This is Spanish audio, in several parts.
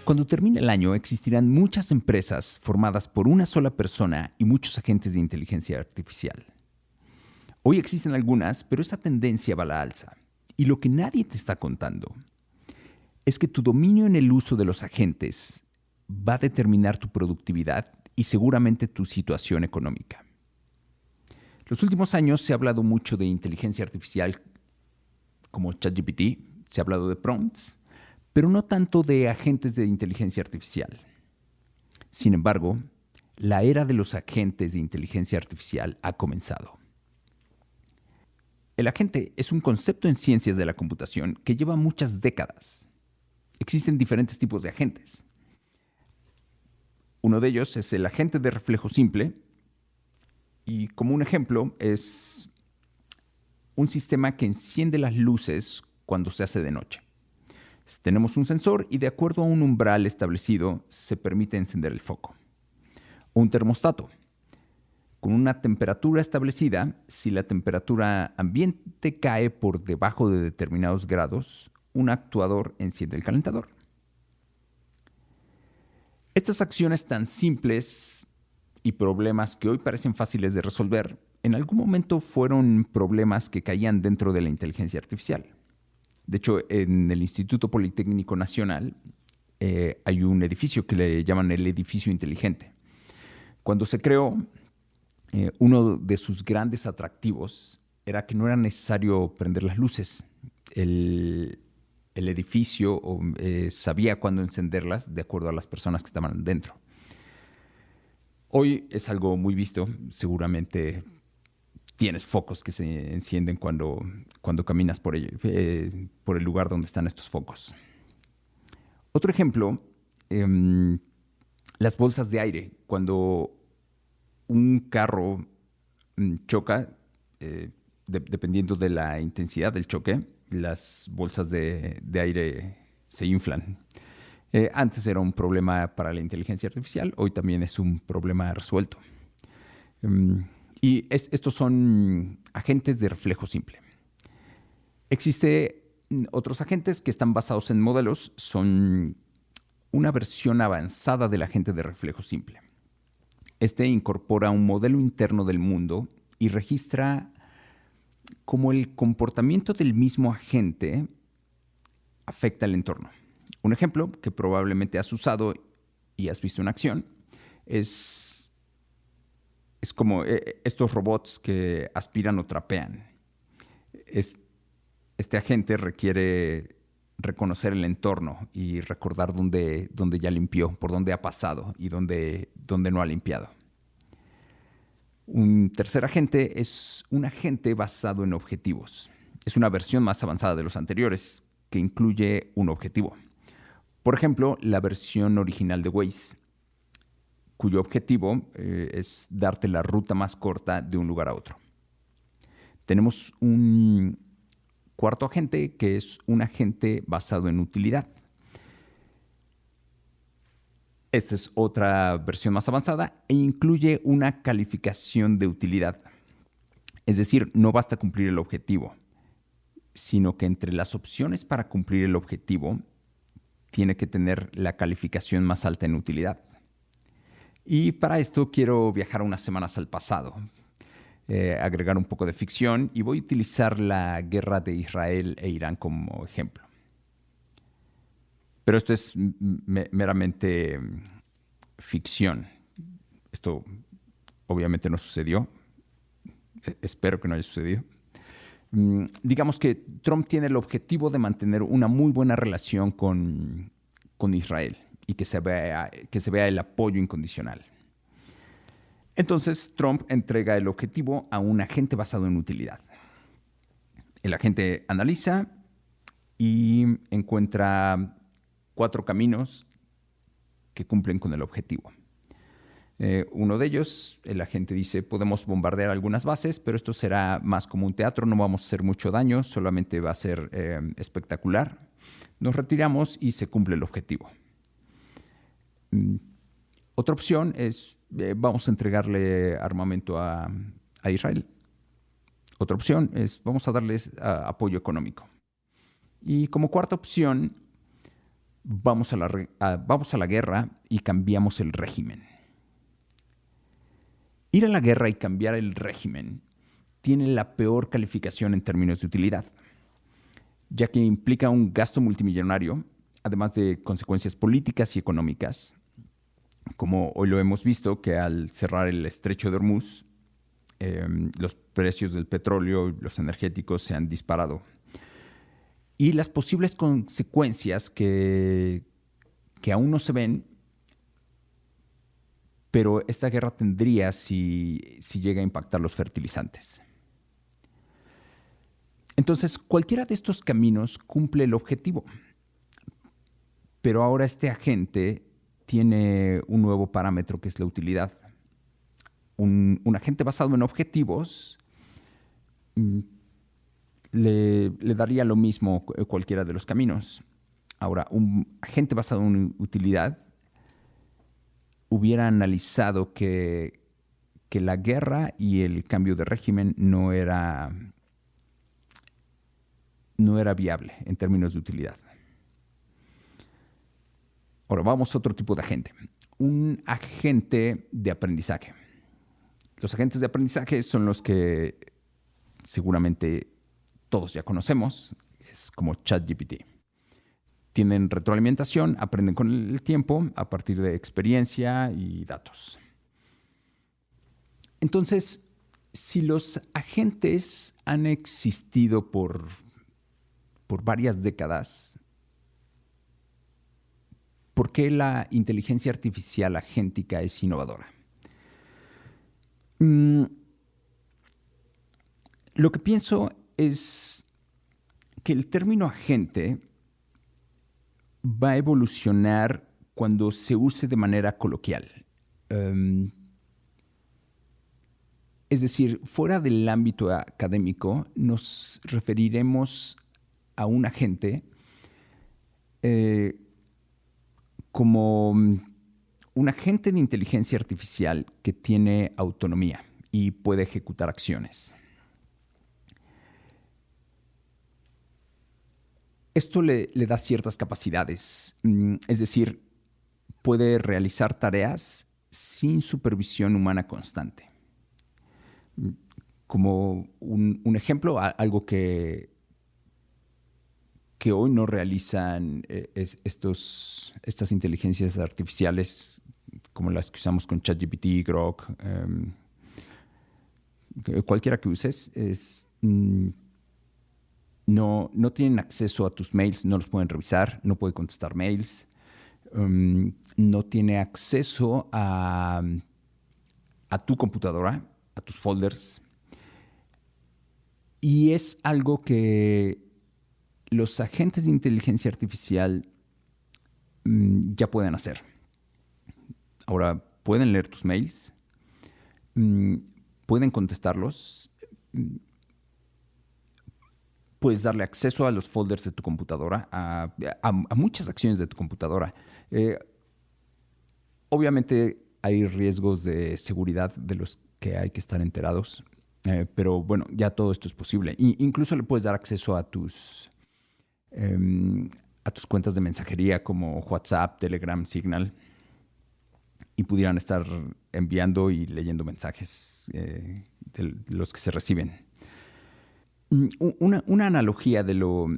Cuando termine el año, existirán muchas empresas formadas por una sola persona y muchos agentes de inteligencia artificial. Hoy existen algunas, pero esa tendencia va a la alza. Y lo que nadie te está contando es que tu dominio en el uso de los agentes va a determinar tu productividad y seguramente tu situación económica. Los últimos años se ha hablado mucho de inteligencia artificial como ChatGPT, se ha hablado de prompts, pero no tanto de agentes de inteligencia artificial. Sin embargo, la era de los agentes de inteligencia artificial ha comenzado. El agente es un concepto en ciencias de la computación que lleva muchas décadas. Existen diferentes tipos de agentes. Uno de ellos es el agente de reflejo simple, y como un ejemplo es un sistema que enciende las luces cuando se hace de noche. Tenemos un sensor y de acuerdo a un umbral establecido se permite encender el foco. O un termostato. Con una temperatura establecida, si la temperatura ambiente cae por debajo de determinados grados, un actuador enciende el calentador. Estas acciones tan simples y problemas que hoy parecen fáciles de resolver, en algún momento fueron problemas que caían dentro de la inteligencia artificial. De hecho, en el Instituto Politécnico Nacional hay un edificio que le llaman el edificio inteligente. Cuando se creó, uno de sus grandes atractivos era que no era necesario prender las luces. El edificio sabía cuándo encenderlas de acuerdo a las personas que estaban dentro. Hoy es algo muy visto. Seguramente tienes focos que se encienden cuando caminas por el lugar donde están estos focos. Otro ejemplo, las bolsas de aire. Cuando un carro choca, dependiendo de la intensidad del choque, las bolsas de aire se inflan. Antes era un problema para la inteligencia artificial, hoy también es un problema resuelto. Estos son agentes de reflejo simple. Existen otros agentes que están basados en modelos, son una versión avanzada del agente de reflejo simple. Este incorpora un modelo interno del mundo y registra cómo el comportamiento del mismo agente afecta al entorno. Un ejemplo que probablemente has usado y has visto en acción es como estos robots que aspiran o trapean. Este agente requiere reconocer el entorno y recordar dónde ya limpió, por dónde ha pasado y dónde no ha limpiado. Un tercer agente es un agente basado en objetivos. Es una versión más avanzada de los anteriores que incluye un objetivo. Por ejemplo, la versión original de Waze, cuyo objetivo es darte la ruta más corta de un lugar a otro. Tenemos un cuarto agente que es un agente basado en utilidad. Esta es otra versión más avanzada e incluye una calificación de utilidad. Es decir, no basta cumplir el objetivo, sino que entre las opciones para cumplir el objetivo tiene que tener la calificación más alta en utilidad. Y para esto quiero viajar unas semanas al pasado, agregar un poco de ficción y voy a utilizar la guerra de Israel e Irán como ejemplo. Pero esto es meramente ficción. Esto obviamente no sucedió. Espero que no haya sucedido. Digamos que Trump tiene el objetivo de mantener una muy buena relación con Israel y que se vea el apoyo incondicional. Entonces, Trump entrega el objetivo a un agente basado en utilidad. El agente analiza y encuentra 4 caminos que cumplen con el objetivo. Uno de ellos, el agente dice, podemos bombardear algunas bases, pero esto será más como un teatro, no vamos a hacer mucho daño, solamente va a ser espectacular. Nos retiramos y se cumple el objetivo. Otra opción es, vamos a entregarle armamento a Israel. Otra opción es, vamos a darles apoyo económico. Y como cuarta opción, vamos a la guerra y cambiamos el régimen. Ir a la guerra y cambiar el régimen tiene la peor calificación en términos de utilidad, ya que implica un gasto multimillonario, además de consecuencias políticas y económicas, como hoy lo hemos visto, que al cerrar el estrecho de Hormuz, los precios del petróleo y los energéticos se han disparado. Y las posibles consecuencias que aún no se ven, pero esta guerra tendría si llega a impactar los fertilizantes. Entonces, cualquiera de estos caminos cumple el objetivo, pero ahora este agente tiene un nuevo parámetro que es la utilidad. Un agente basado en objetivos le daría lo mismo cualquiera de los caminos. Ahora, un agente basado en utilidad hubiera analizado que la guerra y el cambio de régimen no era viable en términos de utilidad. Ahora, vamos a otro tipo de agente. Un agente de aprendizaje. Los agentes de aprendizaje son los que seguramente todos ya conocemos. Es como ChatGPT. Tienen retroalimentación, aprenden con el tiempo a partir de experiencia y datos. Entonces, si los agentes han existido por varias décadas, ¿por qué la inteligencia artificial agéntica es innovadora? Lo que pienso es que el término agente va a evolucionar cuando se use de manera coloquial. Es decir, fuera del ámbito académico, nos referiremos a un agente como un agente de inteligencia artificial que tiene autonomía y puede ejecutar acciones. Esto le da ciertas capacidades, es decir, puede realizar tareas sin supervisión humana constante. Como un ejemplo, algo que hoy no realizan estas inteligencias artificiales como las que usamos con ChatGPT, Grok, cualquiera que uses, no tienen acceso a tus mails, no los pueden revisar, no puede contestar mails, no tiene acceso a tu computadora, a tus folders. Y es algo que los agentes de inteligencia artificial ya pueden hacer. Ahora, pueden leer tus mails, pueden contestarlos, puedes darle acceso a los folders de tu computadora, a muchas acciones de tu computadora. Obviamente hay riesgos de seguridad de los que hay que estar enterados, pero bueno, ya todo esto es posible. Incluso le puedes dar acceso a tus cuentas de mensajería como WhatsApp, Telegram, Signal, y pudieran estar enviando y leyendo mensajes de los que se reciben. Una analogía de lo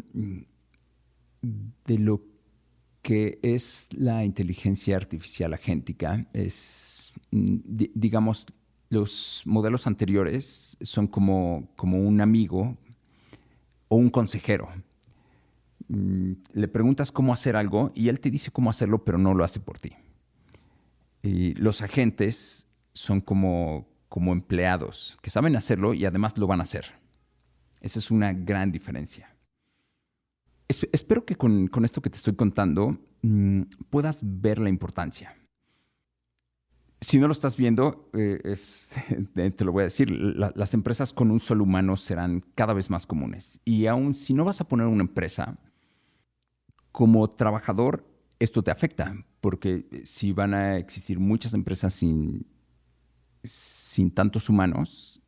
que es la inteligencia artificial agéntica es, digamos, los modelos anteriores son como un amigo o un consejero. Le preguntas cómo hacer algo y él te dice cómo hacerlo, pero no lo hace por ti. Y los agentes son como empleados que saben hacerlo y además lo van a hacer. Esa es una gran diferencia. Espero que con esto que te estoy contando puedas ver la importancia. Si no lo estás viendo, te lo voy a decir, las empresas con un solo humano serán cada vez más comunes. Y aún si no vas a poner una empresa, como trabajador, esto te afecta, porque si van a existir muchas empresas sin tantos humanos,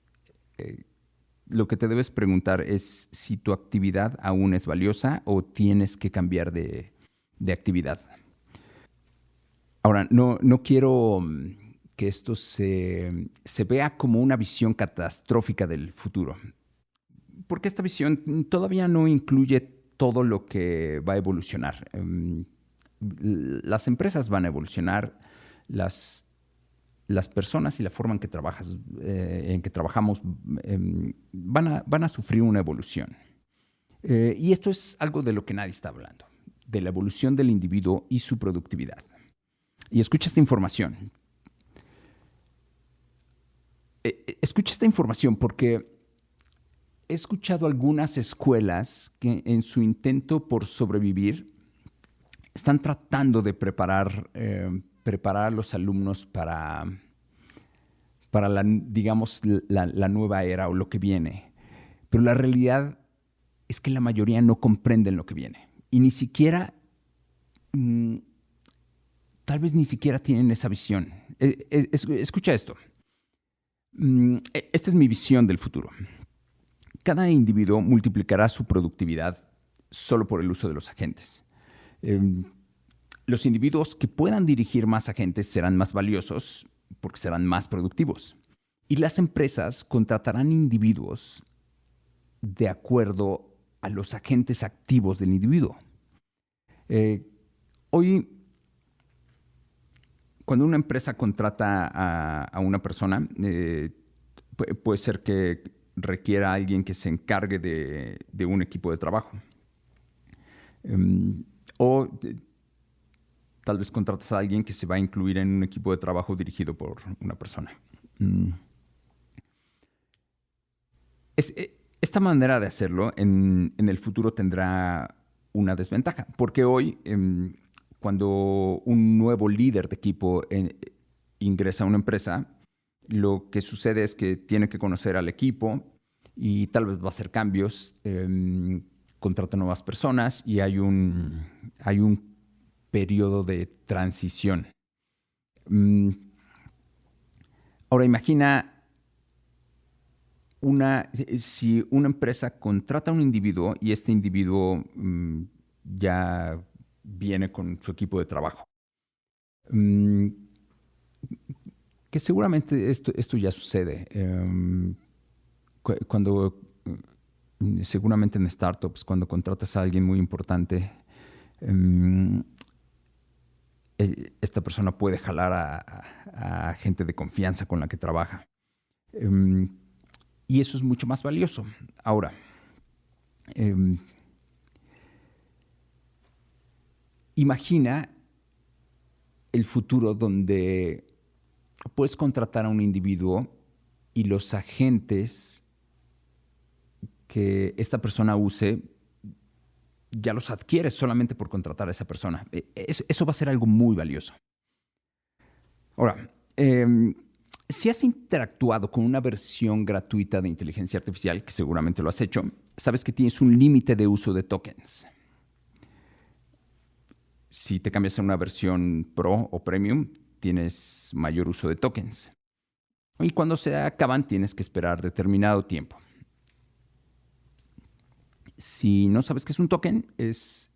lo que te debes preguntar es si tu actividad aún es valiosa o tienes que cambiar de de actividad. Ahora, no quiero que esto se vea como una visión catastrófica del futuro, porque esta visión todavía no incluye todo lo que va a evolucionar. Las empresas van a evolucionar, las personas y la forma en que trabajamos van a sufrir una evolución. Y esto es algo de lo que nadie está hablando, de la evolución del individuo y su productividad. Y escucha esta información. Escucha esta información porque he escuchado algunas escuelas que en su intento por sobrevivir están tratando de preparar a los alumnos para la nueva era o lo que viene. Pero la realidad es que la mayoría no comprenden lo que viene. Y ni siquiera, tal vez ni siquiera tienen esa visión. Escucha esto. Esta es mi visión del futuro. Cada individuo multiplicará su productividad solo por el uso de los agentes. Los individuos que puedan dirigir más agentes serán más valiosos porque serán más productivos. Y las empresas contratarán individuos de acuerdo a los agentes activos del individuo. Hoy, cuando una empresa contrata a una persona, puede ser que requiera a alguien que se encargue de un equipo de trabajo. O tal vez contratas a alguien que se va a incluir en un equipo de trabajo dirigido por una persona. Esta manera de hacerlo en el futuro tendrá una desventaja, porque hoy, cuando un nuevo líder de equipo ingresa a una empresa, lo que sucede es que tiene que conocer al equipo y tal vez va a hacer cambios, contrata nuevas personas y hay un periodo de transición. Ahora imagina si una empresa contrata a un individuo y este individuo ya viene con su equipo de trabajo. Que seguramente esto ya sucede. Seguramente en startups, cuando contratas a alguien muy importante, esta persona puede jalar a gente de confianza con la que trabaja. Y eso es mucho más valioso. Ahora, imagina el futuro donde puedes contratar a un individuo y los agentes que esta persona use ya los adquieres solamente por contratar a esa persona. Eso va a ser algo muy valioso. Ahora, si has interactuado con una versión gratuita de inteligencia artificial, que seguramente lo has hecho, sabes que tienes un límite de uso de tokens. Si te cambias a una versión Pro o Premium, tienes mayor uso de tokens. Y cuando se acaban, tienes que esperar determinado tiempo. Si no sabes qué es un token, es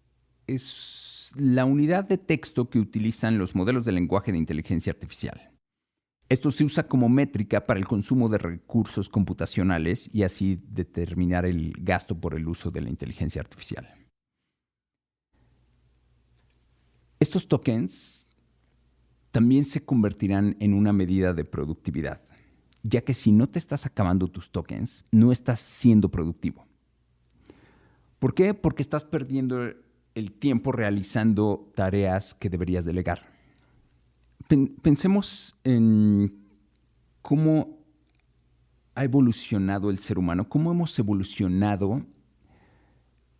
la unidad de texto que utilizan los modelos de lenguaje de inteligencia artificial. Esto se usa como métrica para el consumo de recursos computacionales y así determinar el gasto por el uso de la inteligencia artificial. Estos tokens también se convertirán en una medida de productividad, ya que si no te estás acabando tus tokens, no estás siendo productivo. ¿Por qué? Porque estás perdiendo el tiempo realizando tareas que deberías delegar. Pensemos en cómo ha evolucionado el ser humano, cómo hemos evolucionado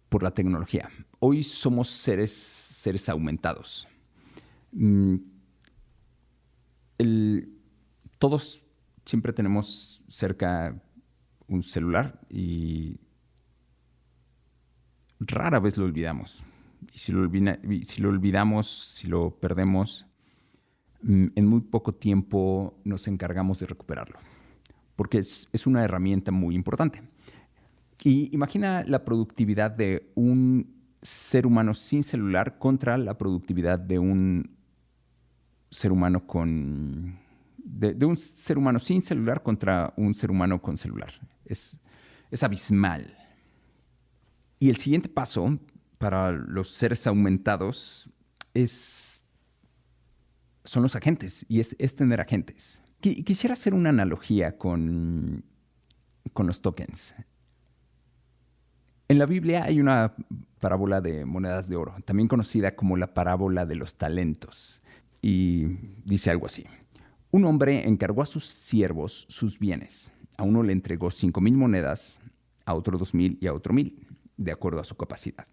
por la tecnología. Hoy somos seres aumentados. Todos siempre tenemos cerca un celular y rara vez lo olvidamos. Y si lo olvidamos, si lo perdemos, en muy poco tiempo nos encargamos de recuperarlo, porque es una herramienta muy importante. Y imagina la productividad de un ser humano sin celular contra la productividad de un ser humano de un ser humano sin celular contra un ser humano con celular. Es abismal. Y el siguiente paso para los seres aumentados son los agentes, y es tener agentes. Quisiera hacer una analogía con los tokens. En la Biblia hay una parábola de monedas de oro, también conocida como la parábola de los talentos. Y dice algo así. Un hombre encargó a sus siervos sus bienes. A uno le entregó 5,000 monedas, a otro 2,000 y a otro 1,000, de acuerdo a su capacidad.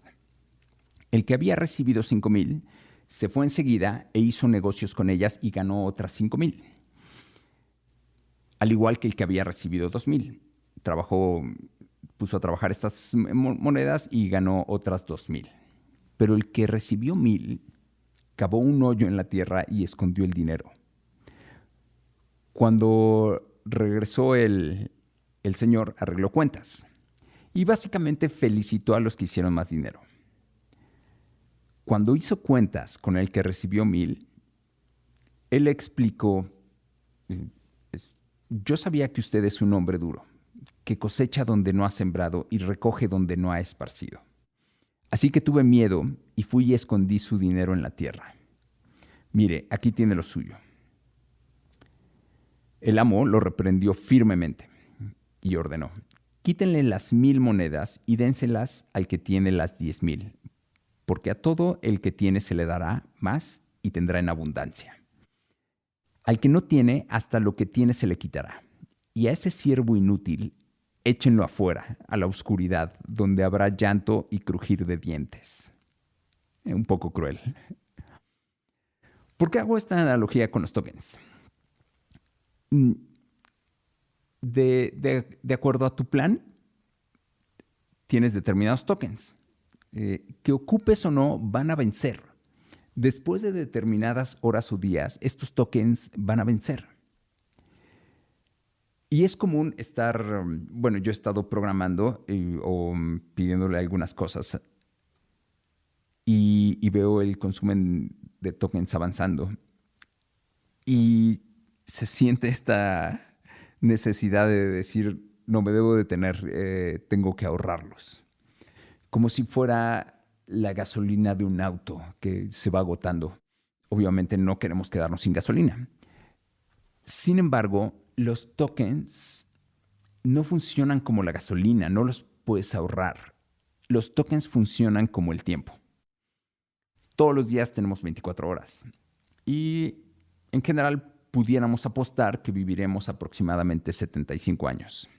El que había recibido 5,000 se fue enseguida e hizo negocios con ellas y ganó otras 5,000. Al igual que el que había recibido 2,000. Puso a trabajar estas monedas y ganó otras 2,000. Pero el que recibió 1,000 cavó un hoyo en la tierra y escondió el dinero. Cuando regresó el señor, arregló cuentas y básicamente felicitó a los que hicieron más dinero. Cuando hizo cuentas con el que recibió 1,000, él le explicó: yo sabía que usted es un hombre duro, que cosecha donde no ha sembrado y recoge donde no ha esparcido. Así que tuve miedo y fui y escondí su dinero en la tierra. Mire, aquí tiene lo suyo. El amo lo reprendió firmemente y ordenó: quítenle las 1,000 monedas y dénselas al que tiene las 10,000, porque a todo el que tiene se le dará más y tendrá en abundancia. Al que no tiene, hasta lo que tiene se le quitará. Y a ese siervo inútil, échenlo afuera, a la oscuridad, donde habrá llanto y crujir de dientes. Un poco cruel. ¿Por qué hago esta analogía con los tokens? De acuerdo a tu plan, tienes determinados tokens. Que ocupes o no, van a vencer. Después de determinadas horas o días, estos tokens van a vencer. Y es común yo he estado programando o pidiéndole algunas cosas y veo el consumo de tokens avanzando. Y se siente esta necesidad de decir: no me debo detener, tengo que ahorrarlos. Como si fuera la gasolina de un auto que se va agotando. Obviamente no queremos quedarnos sin gasolina. Sin embargo, los tokens no funcionan como la gasolina, no los puedes ahorrar. Los tokens funcionan como el tiempo. Todos los días tenemos 24 horas. Y en general pudiéramos apostar que viviremos aproximadamente 75 años.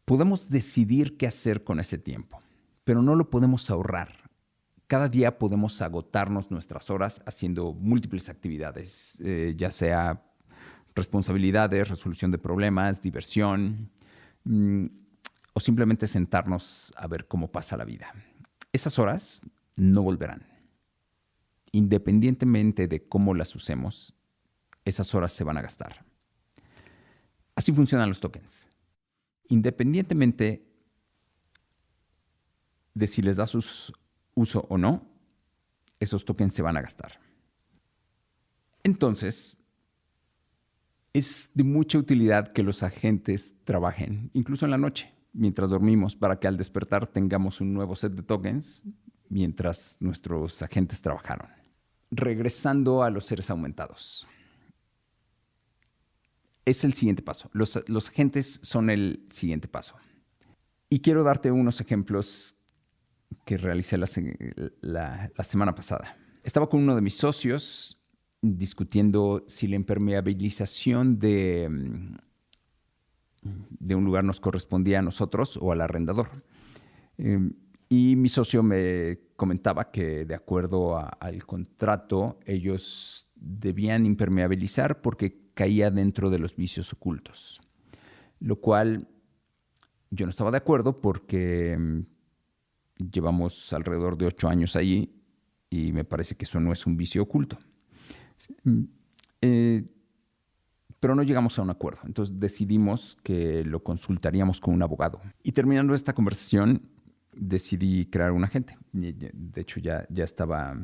Podemos decidir qué hacer con ese tiempo, pero no lo podemos ahorrar. Cada día podemos agotarnos nuestras horas haciendo múltiples actividades, ya sea responsabilidades, resolución de problemas, diversión, o simplemente sentarnos a ver cómo pasa la vida. Esas horas no volverán. Independientemente de cómo las usemos, esas horas se van a gastar. Así funcionan los tokens. Independientemente de si les das uso o no, esos tokens se van a gastar. Entonces, es de mucha utilidad que los agentes trabajen, incluso en la noche, mientras dormimos, para que al despertar tengamos un nuevo set de tokens mientras nuestros agentes trabajaron. Regresando a los seres aumentados. Es el siguiente paso. Los agentes son el siguiente paso. Y quiero darte unos ejemplos que realicé la semana pasada. Estaba con uno de mis socios discutiendo si la impermeabilización de un lugar nos correspondía a nosotros o al arrendador. Y mi socio me comentaba que de acuerdo al contrato, ellos debían impermeabilizar porque caía dentro de los vicios ocultos. Lo cual yo no estaba de acuerdo porque llevamos alrededor de 8 años ahí y me parece que eso no es un vicio oculto. pero no llegamos a un acuerdo. Entonces decidimos que lo consultaríamos con un abogado. Y terminando esta conversación, decidí crear un agente. De hecho, ya estaba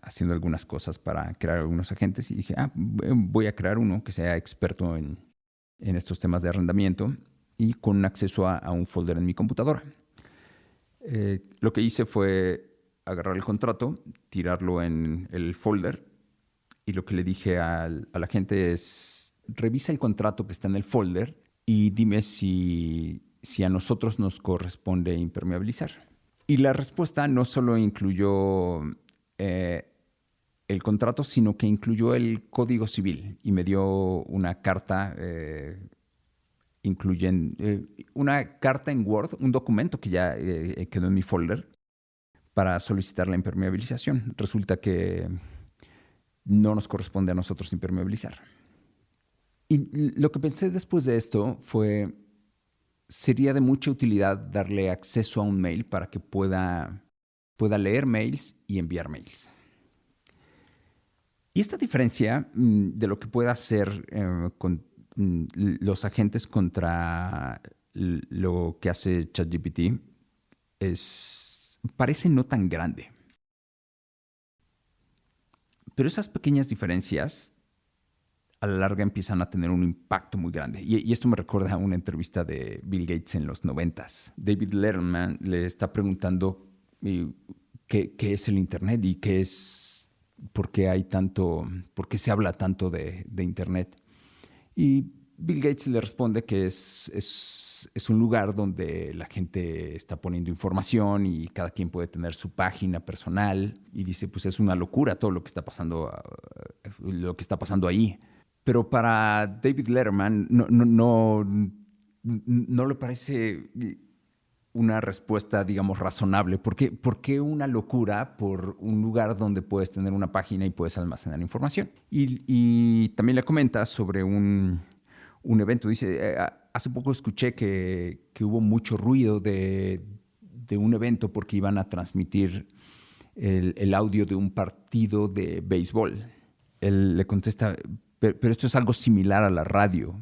haciendo algunas cosas para crear algunos agentes y dije, voy a crear uno que sea experto en estos temas de arrendamiento y con acceso a un folder en mi computadora. Lo que hice fue agarrar el contrato, tirarlo en el folder y lo que le dije a la gente es, revisa el contrato que está en el folder y dime si a nosotros nos corresponde impermeabilizar. Y la respuesta no solo incluyó el contrato, sino que incluyó el Código Civil y me dio una carta una carta en Word, un documento que ya quedó en mi folder para solicitar la impermeabilización. Resulta que no nos corresponde a nosotros impermeabilizar. Y lo que pensé después de esto fue, sería de mucha utilidad darle acceso a un mail para que pueda leer mails y enviar mails. Y esta diferencia de lo que pueda hacer con los agentes contra lo que hace ChatGPT parece no tan grande. Pero esas pequeñas diferencias a la larga empiezan a tener un impacto muy grande. Y esto me recuerda a una entrevista de Bill Gates en los 90s. David Letterman le está preguntando qué es el Internet y por qué se habla tanto de Internet. Y Bill Gates le responde que es un lugar donde la gente está poniendo información y cada quien puede tener su página personal. Y dice, pues es una locura todo lo que está pasando ahí. Pero para David Letterman no le parece una respuesta, digamos, razonable. ¿Por qué una locura por un lugar donde puedes tener una página y puedes almacenar información? Y también le comenta sobre un evento. Dice, hace poco escuché que hubo mucho ruido de un evento porque iban a transmitir el audio de un partido de béisbol. Él le contesta, pero esto es algo similar a la radio.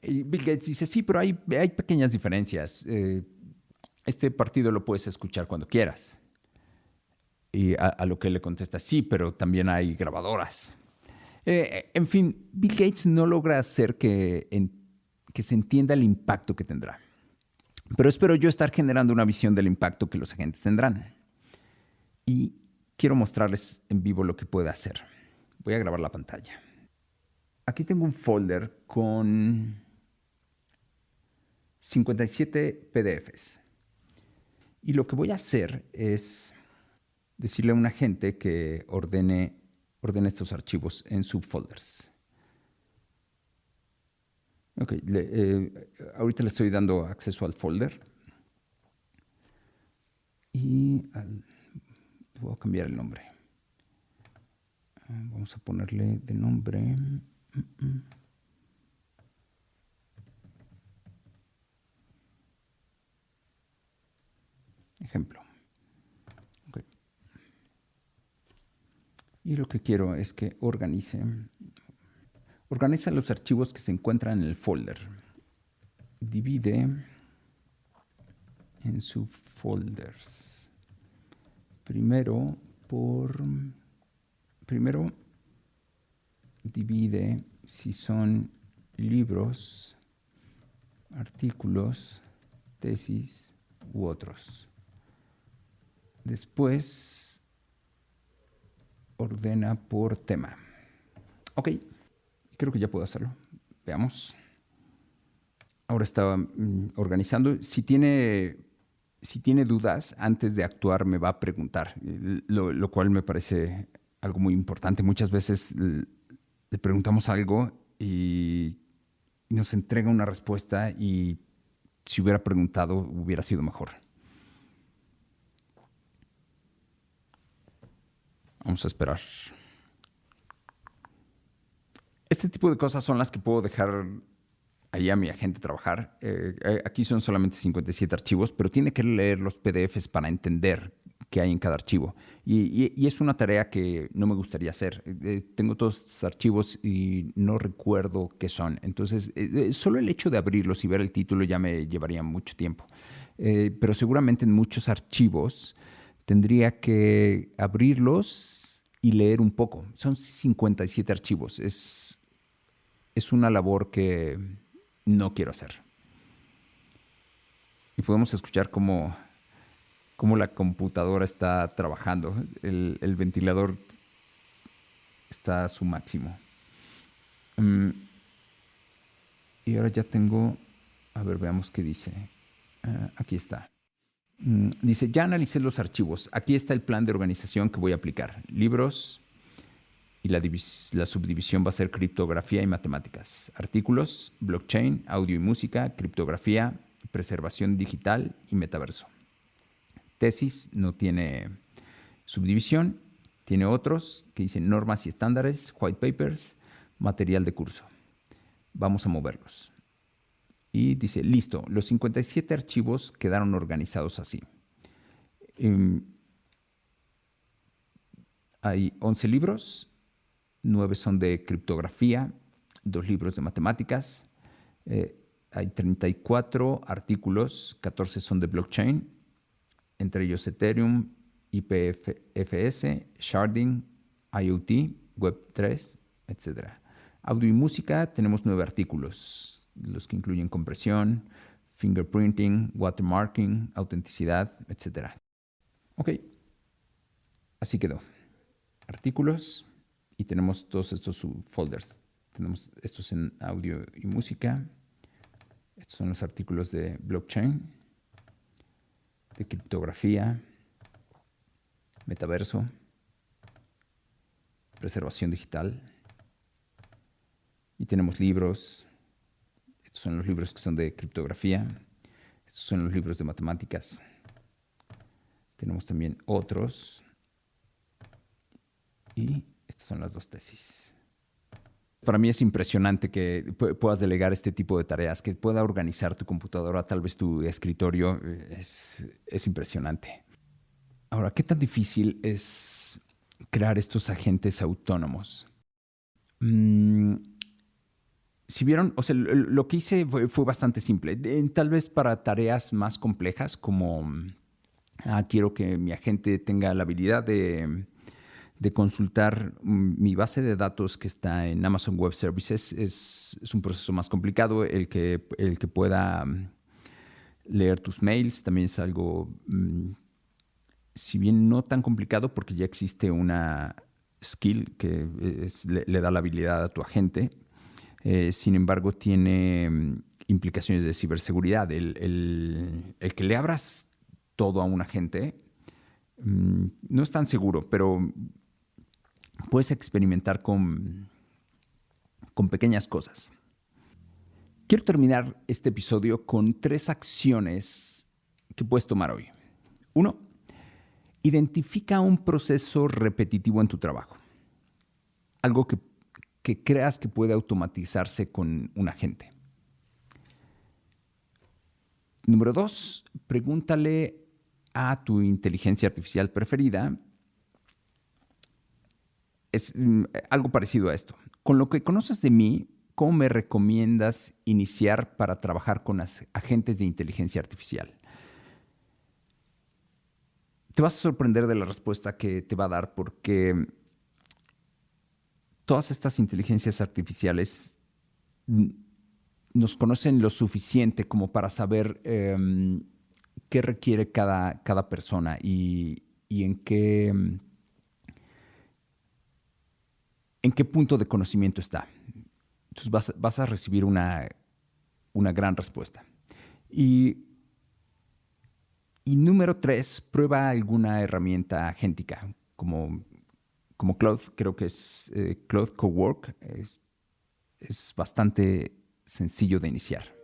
Y Bill Gates dice, sí, pero hay pequeñas diferencias. Este partido lo puedes escuchar cuando quieras. Y a lo que él le contesta, sí, pero también hay grabadoras. En fin, Bill Gates no logra hacer que se entienda el impacto que tendrá. Pero espero yo estar generando una visión del impacto que los agentes tendrán. Y quiero mostrarles en vivo lo que puede hacer. Voy a grabar la pantalla. Aquí tengo un folder con 57 PDFs. Y lo que voy a hacer es decirle a un agente que ordene estos archivos en subfolders. Ok, ahorita le estoy dando acceso al folder. Y voy a cambiar el nombre. Vamos a ponerle de nombre. Ejemplo. Okay. Y lo que quiero es que organiza los archivos que se encuentran en el folder. Divide en subfolders. Primero divide si son libros, artículos, tesis u otros. Después ordena por tema. Ok, creo que ya puedo hacerlo. Veamos. Ahora estaba organizando. Si tiene dudas, antes de actuar me va a preguntar, lo cual me parece algo muy importante. Muchas veces le preguntamos algo y nos entrega una respuesta y si hubiera preguntado hubiera sido mejor. Vamos a esperar. Este tipo de cosas son las que puedo dejar ahí a mi agente trabajar. Aquí son solamente 57 archivos, pero tiene que leer los PDFs para entender que hay en cada archivo. Y es una tarea que no me gustaría hacer. Tengo todos estos archivos y no recuerdo qué son. Entonces, solo el hecho de abrirlos y ver el título ya me llevaría mucho tiempo. Pero seguramente en muchos archivos tendría que abrirlos y leer un poco. Son 57 archivos. Es una labor que no quiero hacer. Y podemos escuchar cómo la computadora está trabajando. El ventilador está a su máximo. Y ahora ya tengo... A ver, veamos qué dice. Aquí está. Dice, ya analicé los archivos. Aquí está el plan de organización que voy a aplicar. Libros y la subdivisión va a ser criptografía y matemáticas. Artículos, blockchain, audio y música, criptografía, preservación digital y metaverso. Tesis no tiene subdivisión, tiene otros que dicen normas y estándares, white papers, material de curso. Vamos a moverlos. Y dice, listo, los 57 archivos quedaron organizados así. Hay 11 libros, 9 son de criptografía, 2 libros de matemáticas, hay 34 artículos, 14 son de blockchain, entre ellos Ethereum, IPFS, Sharding, IoT, Web3, etc. Audio y música, tenemos 9 artículos, los que incluyen compresión, fingerprinting, watermarking, autenticidad, etc. Ok, así quedó. Artículos y tenemos todos estos subfolders. Tenemos estos en audio y música. Estos son los artículos de blockchain, de criptografía, metaverso, preservación digital. Y tenemos libros. Estos son los libros que son de criptografía. Estos son los libros de matemáticas. Tenemos también otros. Y estas son las 2 tesis. Para mí es impresionante que puedas delegar este tipo de tareas, que pueda organizar tu computadora, tal vez tu escritorio. Es impresionante. Ahora, ¿qué tan difícil es crear estos agentes autónomos? Si vieron, o sea, lo que hice fue bastante simple. Tal vez para tareas más complejas, como quiero que mi agente tenga la habilidad de consultar mi base de datos que está en Amazon Web Services. Es un proceso más complicado. El que pueda leer tus mails también es algo, si bien no tan complicado, porque ya existe una skill que le da la habilidad a tu agente. Sin embargo, tiene implicaciones de ciberseguridad. El que le abras todo a un agente no es tan seguro, pero puedes experimentar con pequeñas cosas. Quiero terminar este episodio con 3 acciones que puedes tomar hoy. 1. Identifica un proceso repetitivo en tu trabajo. Algo que creas que puede automatizarse con un agente. Número 2. Pregúntale a tu inteligencia artificial preferida. Es algo parecido a esto. Con lo que conoces de mí, ¿cómo me recomiendas iniciar para trabajar con agentes de inteligencia artificial? Te vas a sorprender de la respuesta que te va a dar, porque todas estas inteligencias artificiales nos conocen lo suficiente como para saber qué requiere cada persona y en qué punto de conocimiento está. Entonces vas a recibir una gran respuesta. Y número 3, prueba alguna herramienta agéntica, como Claude. Creo que es Claude Cowork. Es bastante sencillo de iniciar.